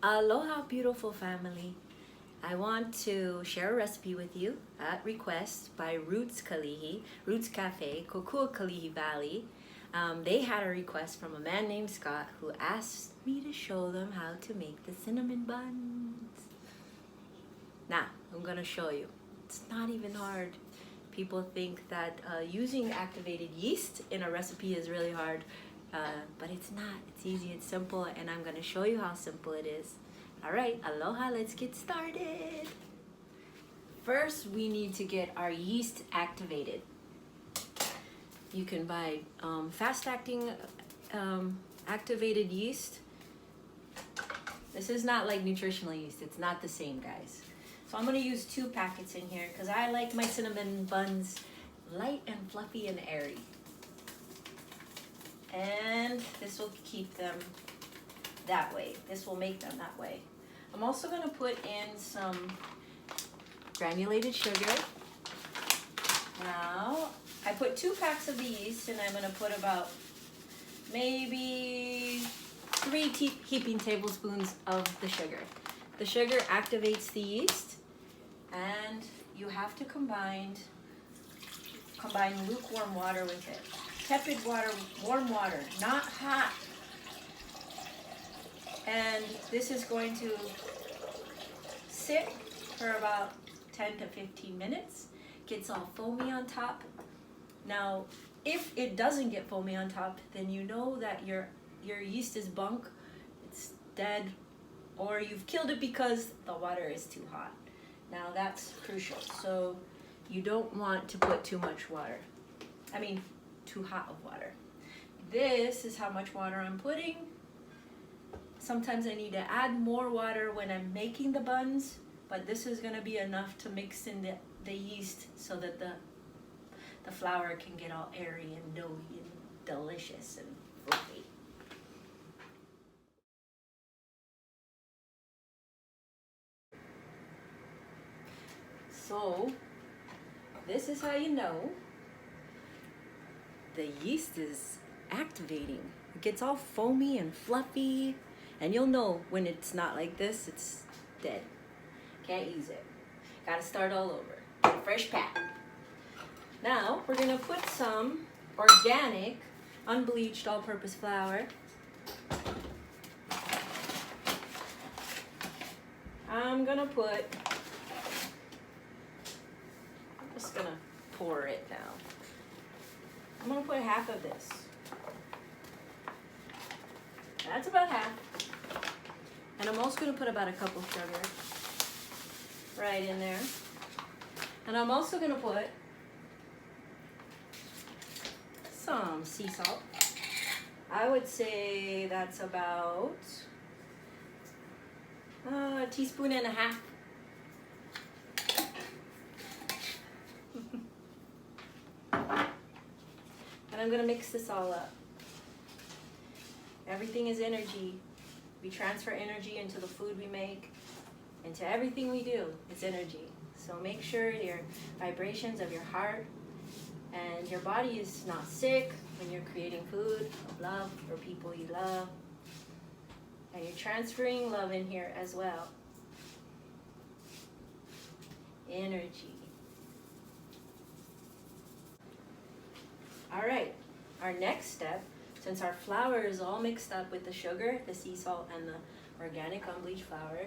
Aloha, beautiful family. I want to share a recipe with you at request by Roots Cafe, Kokua Kalihi Valley. They had a request from a man named Scott who asked me to show them how to make the cinnamon buns. Now, I'm gonna show you. It's not even hard. People think that using activated yeast in a recipe is really hard, but it's not. It's easy, it's simple, and I'm gonna show you how simple it is. All right, aloha, let's get started. First, we need to get our yeast activated. You can buy fast-acting activated yeast. This is not like nutritional yeast. It's not the same, guys. So I'm gonna use 2 packets in here because I like my cinnamon buns light and fluffy and airy. And this will keep them that way. This will make them that way. I'm also gonna put in some granulated sugar. Now, I put 2 packs of the yeast and I'm gonna put about maybe 3 heaping tablespoons of the sugar. The sugar activates the yeast, and you have to combine lukewarm water with it. Tepid water, warm water, not hot. And this is going to sit for about 10 to 15 minutes. Gets all foamy on top. Now, if it doesn't get foamy on top, then you know that your yeast is bunk, it's dead, or you've killed it because the water is too hot. Now that's crucial. So you don't want to put too much water. I mean, too hot of water. This is how much water I'm putting. Sometimes I need to add more water when I'm making the buns, but this is gonna be enough to mix in the yeast so that the flour can get all airy and doughy and delicious and fluffy. So, this is how you know the yeast is activating. It gets all foamy and fluffy, and you'll know when it's not like this, it's dead. Can't use it. Gotta start all over. Fresh pack. Now, we're gonna put some organic, unbleached, all-purpose flour. I'm just gonna pour it now. I'm gonna put half of this. That's about half. And I'm also gonna put about a cup of sugar right in there. And I'm also gonna put some sea salt. I would say that's about a teaspoon and a half. And I'm gonna mix this all up. Everything is energy. We transfer energy into the food we make, into everything we do. It's energy. So make sure your vibrations of your heart and your body is not sick when you're creating food of love for people you love. And you're transferring love in here as well. Energy. All right, our next step, since our flour is all mixed up with the sugar, the sea salt, and the organic unbleached flour,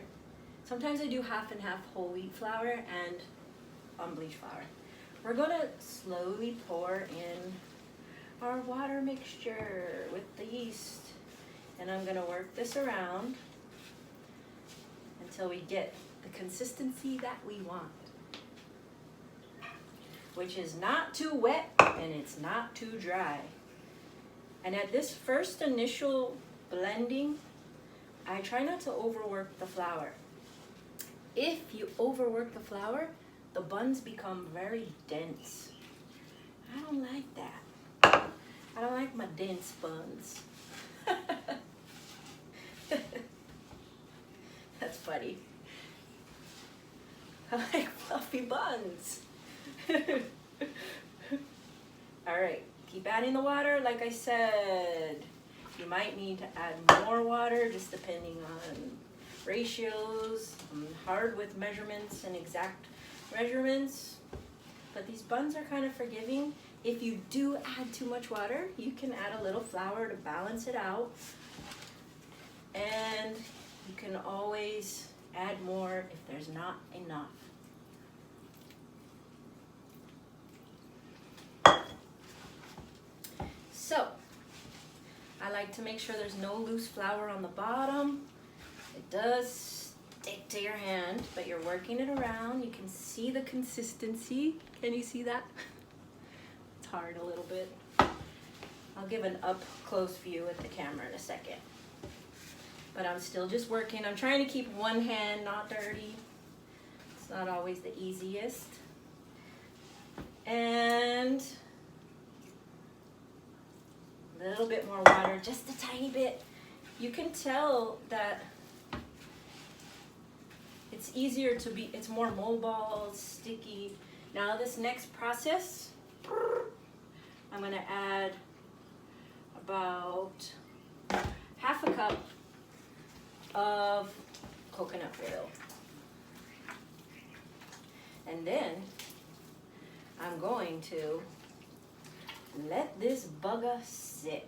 sometimes I do half and half whole wheat flour and unbleached flour. We're gonna slowly pour in our water mixture with the yeast. And I'm gonna work this around until we get the consistency that we want, which is not too wet and it's not too dry. And at this first initial blending, I try not to overwork the flour. If you overwork the flour, the buns become very dense. I don't like that. I don't like my dense buns. That's funny. I like fluffy buns. All right, keep adding the water. Like I said, you might need to add more water just depending on ratios. I'm hard with measurements and exact measurements. But these buns are kind of forgiving. If you do add too much water, you can add a little flour to balance it out. And you can always add more if there's not enough. So, I like to make sure there's no loose flour on the bottom. It does stick to your hand, but you're working it around. You can see the consistency. Can you see that? It's hard a little bit. I'll give an up close view with the camera in a second. But I'm still just working. I'm trying to keep one hand not dirty. It's not always the easiest. And a little bit more water, just a tiny bit. You can tell that it's easier to be, it's more mobile, sticky. Now this next process, I'm gonna add about half a cup of coconut oil. And then I'm going to let this bugger sit.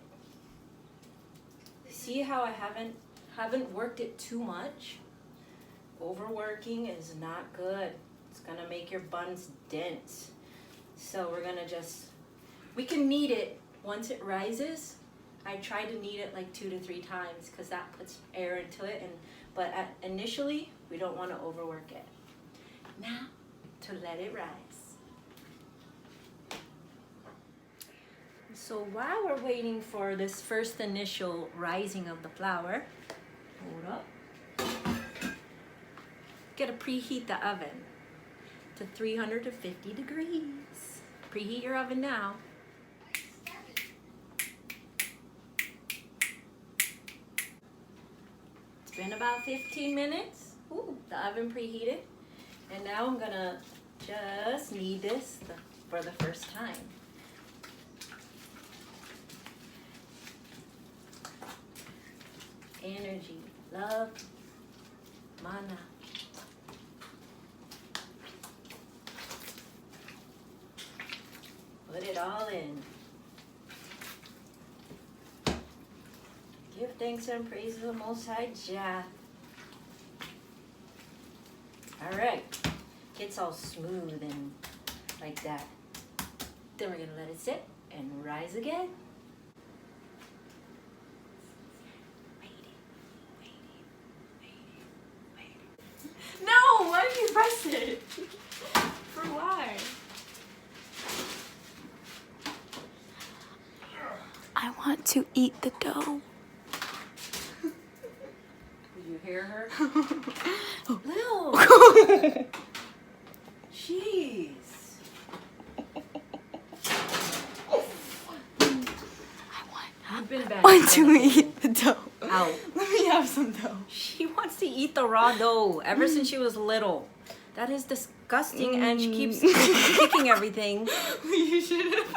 See how I haven't worked it too much? Overworking is not good. It's gonna make your buns dense. So we're gonna we can knead it once it rises. I try to knead it like 2 to 3 times because that puts air into it. But initially, we don't want to overwork it. Now, to let it rise. So while we're waiting for this first initial rising of the flour, hold up. Gotta preheat the oven to 350 degrees. Preheat your oven now. It's been about 15 minutes. Ooh, the oven preheated. And now I'm gonna just knead this for the first time. Energy, love, mana. Put it all in. Give thanks and praise to the Most High Jah. All right, gets all smooth and like that. Then we're gonna let it sit and rise again. No, why did you press it? For why? I want to eat the dough. Did you hear her? Lil! Jeez. I want to eat the dough. Ow. Let me have some dough. She wants to eat the raw dough ever since she was little. That is disgusting, and she keeps kicking everything. You should have.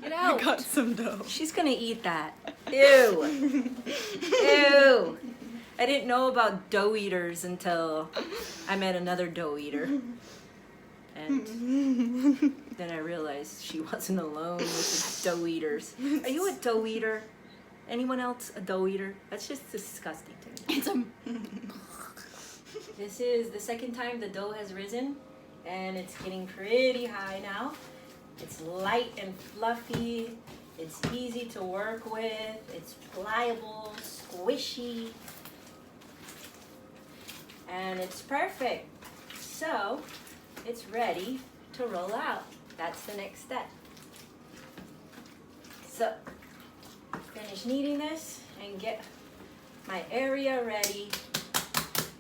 Get out. I got some dough. She's gonna eat that. Ew. Ew. I didn't know about dough eaters until I met another dough eater. And then I realized she wasn't alone with the dough eaters. Are you a dough eater? Anyone else a dough eater? That's just disgusting to me. It's a... This is the second time the dough has risen, and it's getting pretty high now. It's light and fluffy. It's easy to work with. It's pliable, squishy, and it's perfect. So it's ready to roll out. That's the next step. So finish kneading this and get my area ready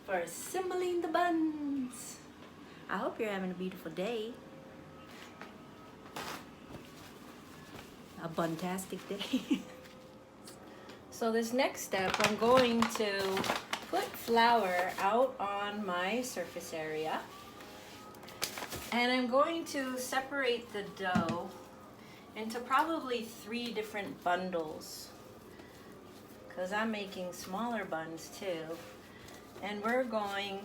for assembling the buns. I hope you're having a beautiful day. A buntastic day. So this next step, I'm going to put flour out on my surface area. And I'm going to separate the dough into probably 3 different bundles, because I'm making smaller buns too. And we're going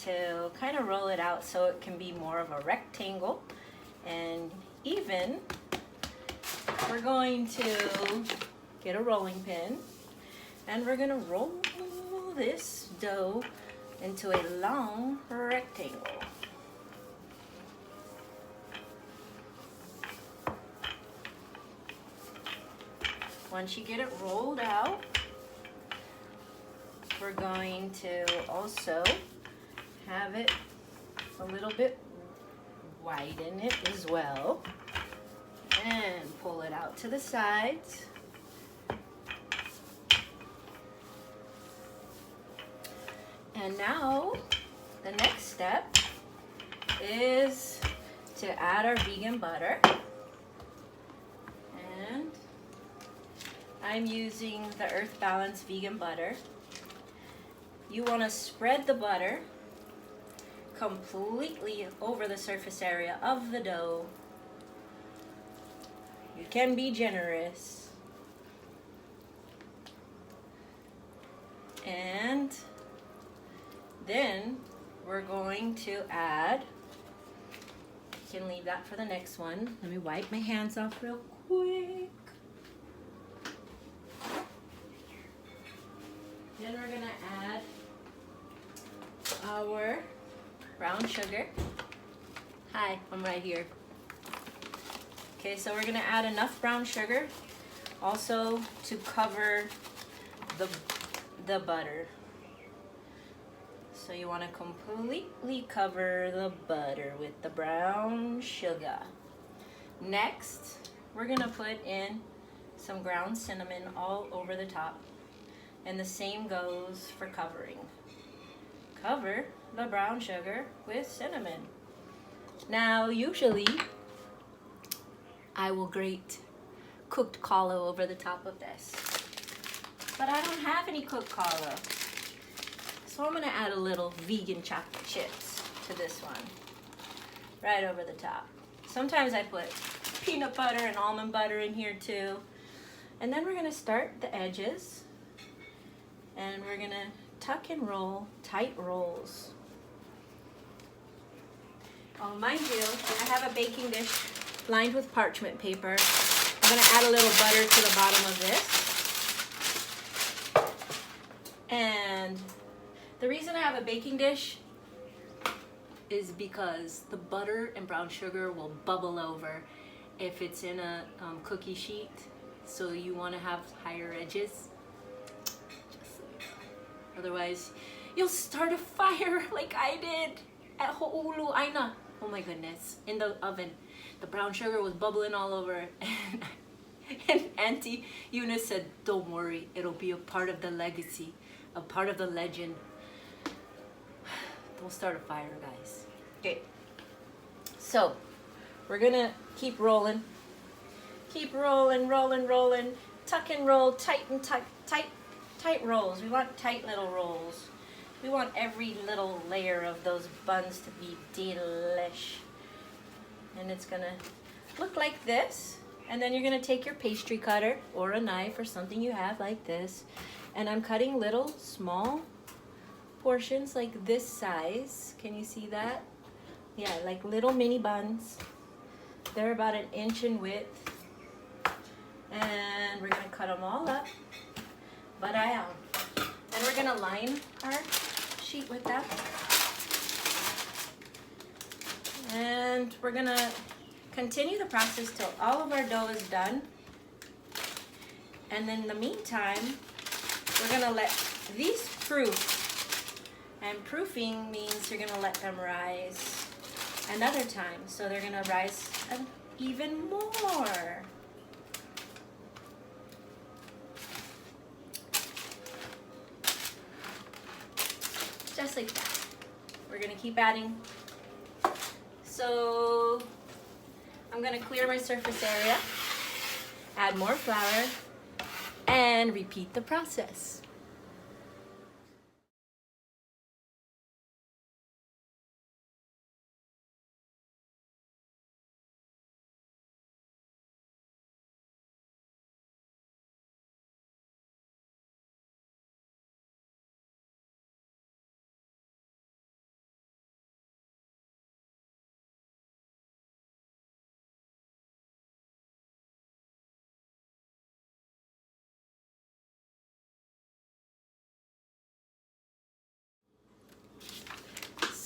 to kind of roll it out so it can be more of a rectangle and even. We're going to get a rolling pin and we're going to roll this dough into a long rectangle. Once you get it rolled out, we're going to also have it a little bit widen it as well and pull it out to the sides. And now the next step is to add our vegan butter. And I'm using the Earth Balance vegan butter. You want to spread the butter completely over the surface area of the dough. You can be generous. And then we're going to add, you can leave that for the next one. Let me wipe my hands off real quick. Then we're gonna add our brown sugar. Hi, I'm right here. Okay, so we're gonna add enough brown sugar also to cover the butter. So you want to completely cover the butter with the brown sugar. Next, we're gonna put in some ground cinnamon all over the top. And the same goes for covering. Cover the brown sugar with cinnamon. Now, usually, I will grate cooked challah over the top of this. But I don't have any cooked challah. So I'm gonna add a little vegan chocolate chips to this one. Right over the top. Sometimes I put peanut butter and almond butter in here too. And then we're gonna start the edges. And we're gonna tuck and roll, tight rolls. Oh, mind you, I have a baking dish lined with parchment paper. I'm gonna add a little butter to the bottom of this. And the reason I have a baking dish is because the butter and brown sugar will bubble over if it's in a cookie sheet. So you wanna have higher edges. Otherwise, you'll start a fire like I did at Ho'ulu Aina. Oh my goodness, in the oven. The brown sugar was bubbling all over. And Auntie Eunice said, don't worry, it'll be a part of the legacy, a part of the legend. Don't start a fire, guys. Okay, so we're gonna keep rolling. Keep rolling, rolling, rolling. Tuck and roll, tight and tight, tight rolls. We want tight little rolls. We want every little layer of those buns to be delish. And it's gonna look like this. And then you're gonna take your pastry cutter or a knife or something you have like this. And I'm cutting little small portions like this size. Can you see that? Yeah, like little mini buns. They're about 1 inch in width. And we're gonna cut them all up. But and we're gonna line our sheet with that. And we're gonna continue the process till all of our dough is done. And in the meantime, we're gonna let these proof. And proofing means you're gonna let them rise another time. So they're gonna rise even more. Just like that. We're gonna keep adding. So I'm gonna clear my surface area, add more flour, and repeat the process.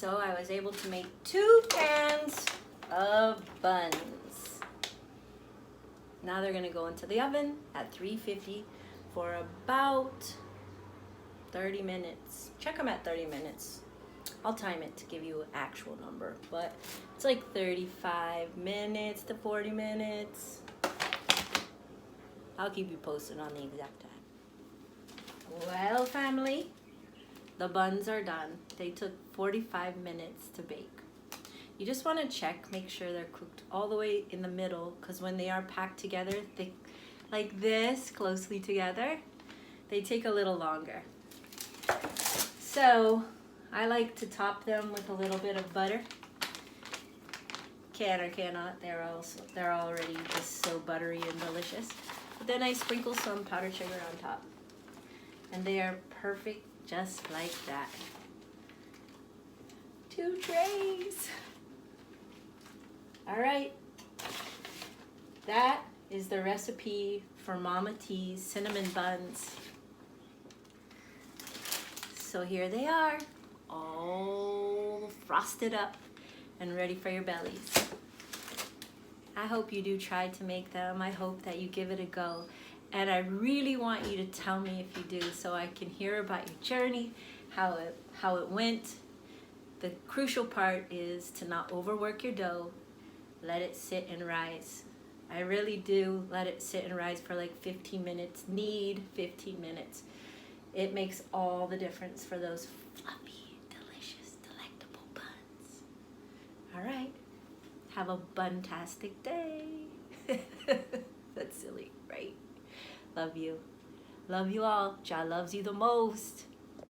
So I was able to make 2 pans of buns. Now they're gonna go into the oven at 350 for about 30 minutes. Check them at 30 minutes. I'll time it to give you an actual number, but it's like 35 minutes to 40 minutes. I'll keep you posted on the exact time. Well, family, the buns are done. They took 45 minutes to bake. You just want to check, make sure they're cooked all the way in the middle, because when they are packed together, thick like this, closely together, they take a little longer. So I like to top them with a little bit of butter. Can or cannot, they're already just so buttery and delicious. But then I sprinkle some powdered sugar on top. And they are perfect just like that. 2 trays. All right, that is the recipe for Mama T's cinnamon buns. So here they are, all frosted up and ready for your bellies. I hope you do try to make them. I hope that you give it a go. And I really want you to tell me if you do, so I can hear about your journey, how it went. The crucial part is to not overwork your dough. Let it sit and rise. I really do let it sit and rise for like 15 minutes. Need 15 minutes. It makes all the difference for those fluffy, delicious, delectable buns. All right. Have a buntastic day. That's silly, right? Love you. Love you all. Jah loves you the most.